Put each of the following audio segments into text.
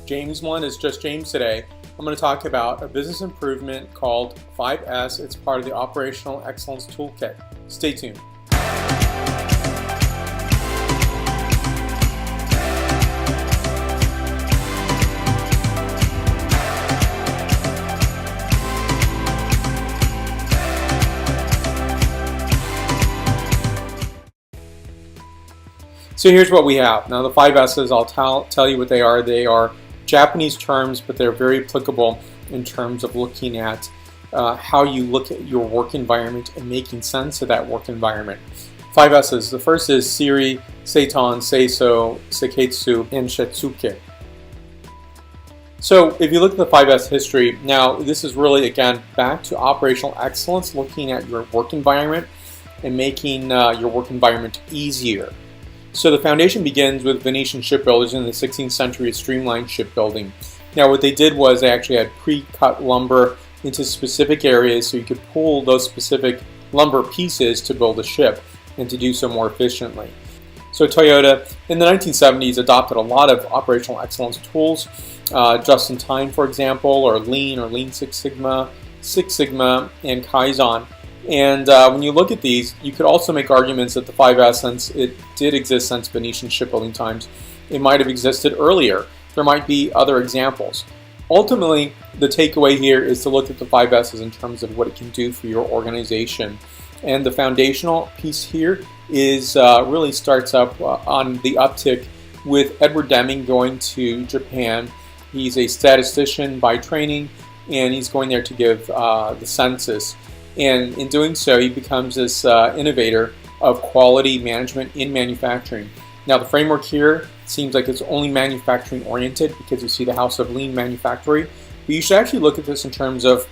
James 1 is just James today. I'm going to talk about a business improvement called 5S. It's part of the Operational Excellence Toolkit. Stay tuned. So here's what we have. Now the 5S's, I'll tell you what they are. They are Japanese terms, but they're very applicable in terms of looking at how you look at your work environment and making sense of that work environment. 5S's. The first is Siri, Seitan, Seiso, Seiketsu, and Shetsuke. So if you look at the 5S history, now this is really, again, back to operational excellence, looking at your work environment and making your work environment easier. So the foundation begins with Venetian shipbuilders in the 16th century, streamlined shipbuilding. Now what they did was they actually had pre-cut lumber into specific areas so you could pull those specific lumber pieces to build a ship and to do so more efficiently. So Toyota in the 1970s adopted a lot of operational excellence tools, just in time, for example, or Lean Six Sigma, and Kaizen. And when you look at these, you could also make arguments that the 5S, since it did exist since Venetian shipbuilding times, it might have existed earlier. There might be other examples. Ultimately, the takeaway here is to look at the 5S's in terms of what it can do for your organization. And the foundational piece here is really starts up on the uptick with Edward Deming going to Japan. He's a statistician by training, and he's going there to give the census. And in doing so, he becomes this innovator of quality management in manufacturing. Now, the framework here seems like it's only manufacturing oriented because you see the House of Lean Manufacturing. But you should actually look at this in terms of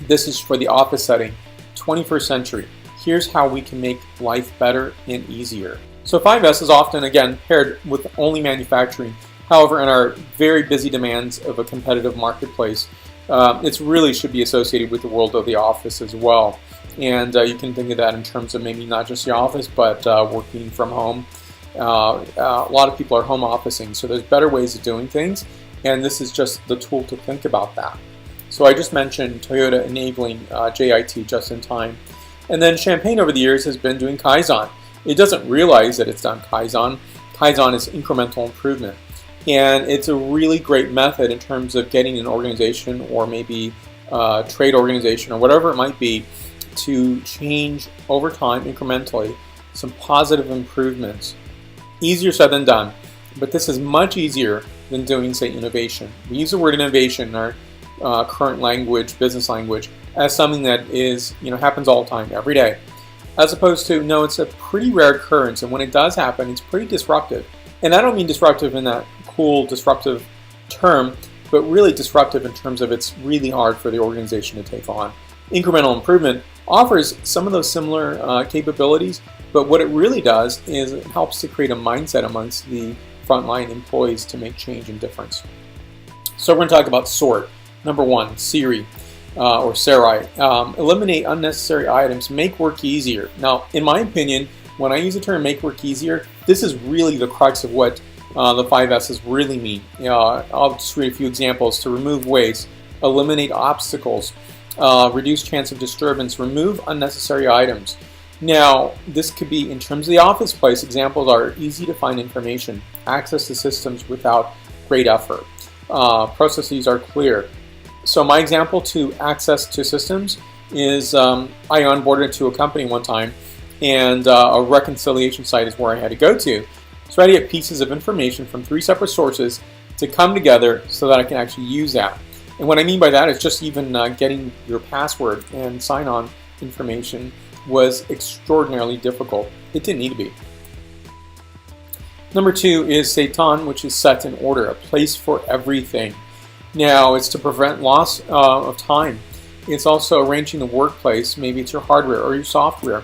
this is for the office setting, 21st century. Here's how we can make life better and easier. So 5S is often, again, paired with only manufacturing. However, in our very busy demands of a competitive marketplace, it really should be associated with the world of the office as well. And you can think of that in terms of maybe not just the office, but working from home. A lot of people are home officing, so there's better ways of doing things, and this is just the tool to think about that. So I just mentioned Toyota enabling JIT, just in time. And then Champagne over the years has been doing Kaizen. It doesn't realize that it's done Kaizen. Kaizen is incremental improvement. And it's a really great method in terms of getting an organization or maybe a trade organization or whatever it might be to change over time incrementally some positive improvements. Easier said than done, but this is much easier than doing, say, innovation. We use the word innovation in our current language, business language, as something that is, happens all the time, every day. As opposed to, no, it's a pretty rare occurrence, and when it does happen, it's pretty disruptive. And I don't mean disruptive in that cool disruptive term, but really disruptive in terms of it's really hard for the organization to take on. Incremental improvement offers some of those similar capabilities, but what it really does is it helps to create a mindset amongst the frontline employees to make change and difference. So we're going to talk about sort. Number one, Siri or Sarai. Eliminate unnecessary items, make work easier. Now, in my opinion, when I use the term make work easier, this is really the crux of what the 5S's really mean. I'll just read a few examples. To remove waste, eliminate obstacles, reduce chance of disturbance, remove unnecessary items. Now, this could be in terms of the office place. Examples are easy to find information, access to systems without great effort, processes are clear. So my example to access to systems is I onboarded to a company one time, and a reconciliation site is where I had to go to. So I had to get pieces of information from 3 separate sources to come together so that I can actually use that. And what I mean by that is just even getting your password and sign-on information was extraordinarily difficult. It didn't need to be. Number 2 is Seitan, which is set in order, a place for everything. Now, it's to prevent loss of time. It's also arranging the workplace, maybe it's your hardware or your software,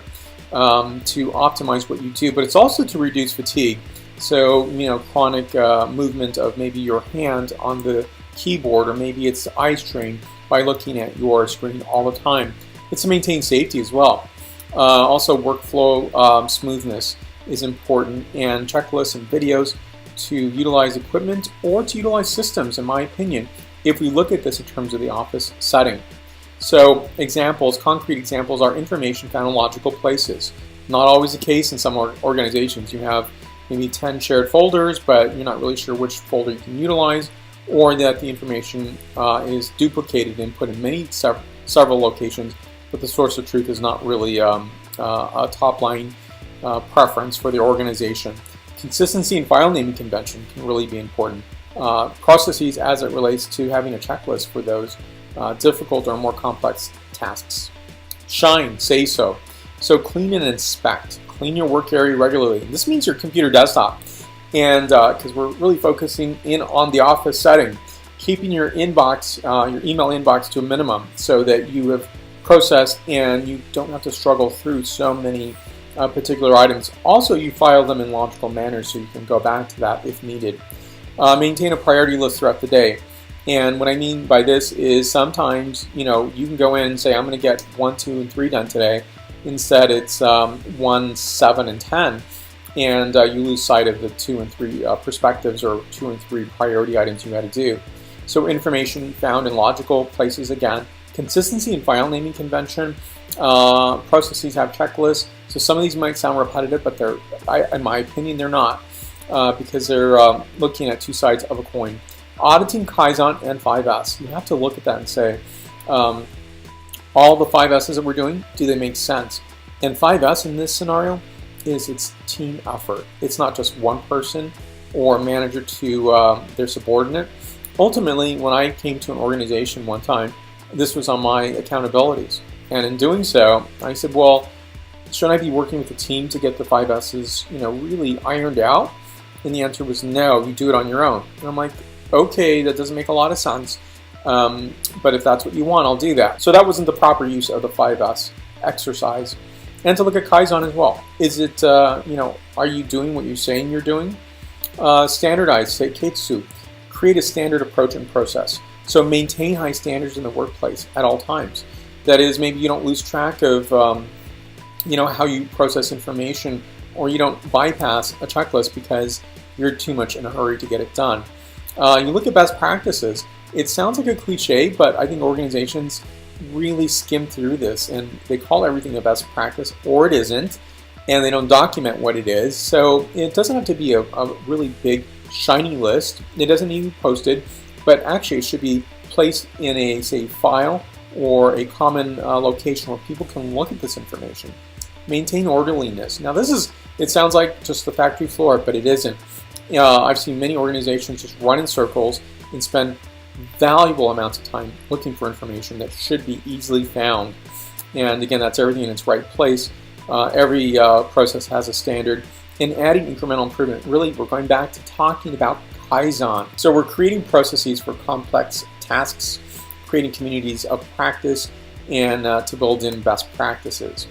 to optimize what you do, but it's also to reduce fatigue. So, chronic movement of maybe your hand on the keyboard, or maybe it's eye strain by looking at your screen all the time. It's to maintain safety as well. Also, workflow smoothness is important, and checklists and videos to utilize equipment or to utilize systems, in my opinion, if we look at this in terms of the office setting. So examples, concrete examples, are information found in logical places. Not always the case in some organizations. You have maybe 10 shared folders, but you're not really sure which folder you can utilize, or that the information is duplicated and put in several locations, but the source of truth is not really a top-line preference for the organization. Consistency in file naming convention can really be important. Processes as it relates to having a checklist for those difficult or more complex tasks. Shine, say so. So clean and inspect. Clean your work area regularly. This means your computer desktop. And because we're really focusing in on the office setting, keeping your inbox, your email inbox to a minimum so that you have processed and you don't have to struggle through so many particular items. Also, you file them in logical manner so you can go back to that if needed. Maintain a priority list throughout the day. And what I mean by this is sometimes, you can go in and say, I'm going to get 1, 2, and 3 done today. Instead, it's 1, 7, and 10. And you lose sight of the 2 and 3 perspectives or 2 and 3 priority items you had to do. So information found in logical places again. Consistency in file naming convention. Processes have checklists. So some of these might sound repetitive, but in my opinion, they're not because they're looking at two sides of a coin. Auditing Kaizen and 5S. You have to look at that and say, all the 5S's that we're doing, do they make sense? And 5S in this scenario is it's team effort. It's not just one person or manager to their subordinate. Ultimately, when I came to an organization one time, this was on my accountabilities. And in doing so, I said, well, shouldn't I be working with a team to get the 5S's, really ironed out? And the answer was no, you do it on your own. And I'm like, okay, that doesn't make a lot of sense. But if that's what you want, I'll do that. So that wasn't the proper use of the 5S exercise. And to look at Kaizen as well. Is it, are you doing what you're saying you're doing? Standardize, say Keitsu. Create a standard approach and process. So maintain high standards in the workplace at all times. That is, maybe you don't lose track of, how you process information, or you don't bypass a checklist because you're too much in a hurry to get it done. You look at best practices. It sounds like a cliche, but I think organizations really skim through this and they call everything a best practice, or it isn't, and they don't document what it is. So it doesn't have to be a really big, shiny list. It doesn't need to be posted, but actually it should be placed in a, say, file or a common location where people can look at this information. Maintain orderliness. Now it sounds like just the factory floor, but it isn't. I've seen many organizations just run in circles and spend valuable amounts of time looking for information that should be easily found. And again, that's everything in its right place. Every process has a standard. And adding incremental improvement, really, we're going back to talking about Kaizen. So we're creating processes for complex tasks, creating communities of practice, and to build in best practices.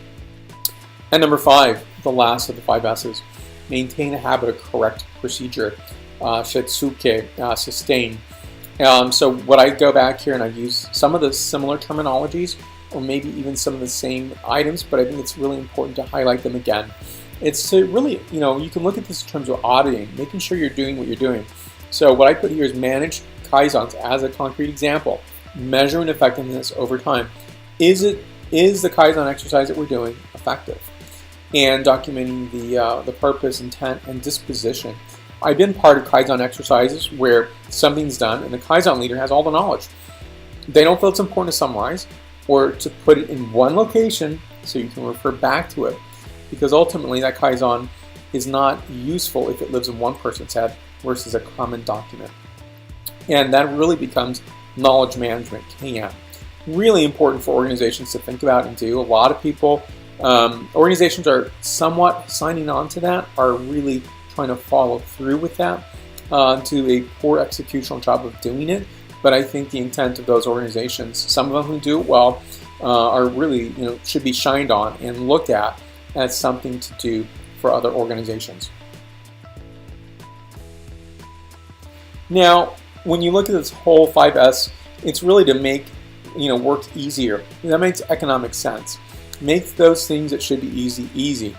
And number 5, the last of the 5S's, maintain a habit of correct procedure. Shitsuke, sustain. So what I go back here and I use some of the similar terminologies, or maybe even some of the same items, but I think it's really important to highlight them again. It's to really, you can look at this in terms of auditing, making sure you're doing what you're doing. So what I put here is manage Kaizens as a concrete example, measuring effectiveness over time. Is the Kaizen exercise that we're doing effective? And documenting the purpose, intent, and disposition. I've been part of Kaizen exercises where something's done and the Kaizen leader has all the knowledge. They don't feel it's important to summarize or to put it in one location so you can refer back to it, because ultimately that Kaizen is not useful if it lives in one person's head versus a common document. And that really becomes knowledge management, KM. Really important for organizations to think about and do. A lot of people, organizations are somewhat signing on to that, are really trying to follow through with that, do a poor executional job of doing it. But I think the intent of those organizations, some of them who do it well, are really, should be shined on and looked at as something to do for other organizations. Now, when you look at this whole 5S, it's really to make work easier. That makes economic sense. Make those things that should be easy, easy.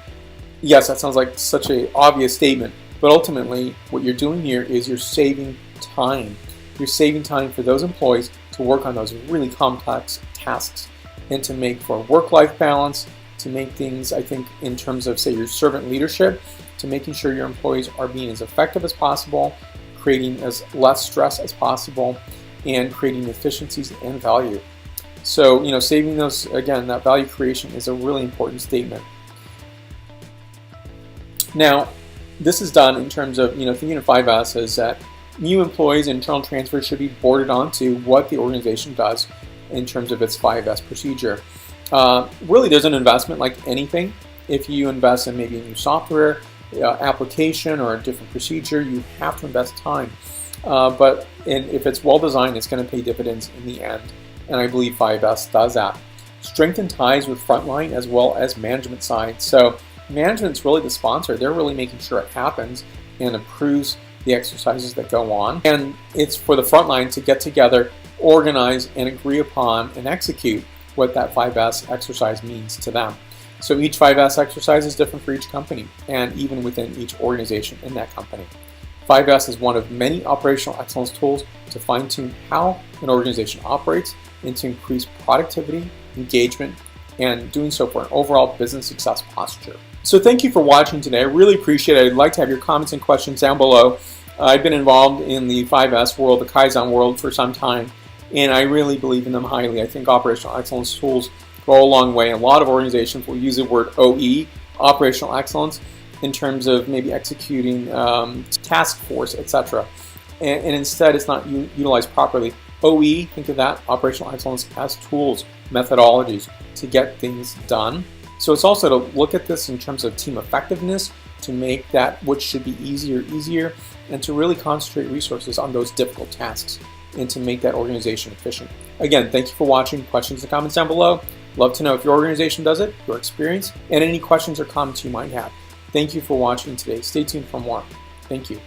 Yes, that sounds like such an obvious statement, But ultimately, what you're doing here is you're saving time. You're saving time for those employees to work on those really complex tasks and to make for work-life balance, to make things, I think, in terms of, say, your servant leadership, to making sure your employees are being as effective as possible, creating as less stress as possible, and creating efficiencies and value. So, saving those, again, that value creation is a really important statement. Now, this is done in terms of, thinking of 5S is that new employees' internal transfers should be boarded onto what the organization does in terms of its 5S procedure. Really, there's an investment like anything. If you invest in maybe a new software, application, or a different procedure, you have to invest time. But if it's well designed, it's going to pay dividends in the end. And I believe 5S does that. Strengthen ties with frontline as well as management side. So management's really the sponsor. They're really making sure it happens and approves the exercises that go on. And it's for the frontline to get together, organize, and agree upon and execute what that 5S exercise means to them. So each 5S exercise is different for each company and even within each organization in that company. 5S is one of many operational excellence tools to fine-tune how an organization operates and to increase productivity, engagement, and doing so for an overall business success posture. So thank you for watching today. I really appreciate it. I'd like to have your comments and questions down below. I've been involved in the 5S world, the Kaizen world, for some time, and I really believe in them highly. I think operational excellence tools go a long way. A lot of organizations will use the word OE, operational excellence, in terms of maybe executing task force, etc. And instead, it's not utilized properly. OE, think of that, operational excellence, as tools, methodologies to get things done. So it's also to look at this in terms of team effectiveness, to make that which should be easier, and to really concentrate resources on those difficult tasks and to make that organization efficient. Again, thank you for watching. Questions and comments down below. Love to know if your organization does it, your experience, and any questions or comments you might have. Thank you for watching today. Stay tuned for more. Thank you.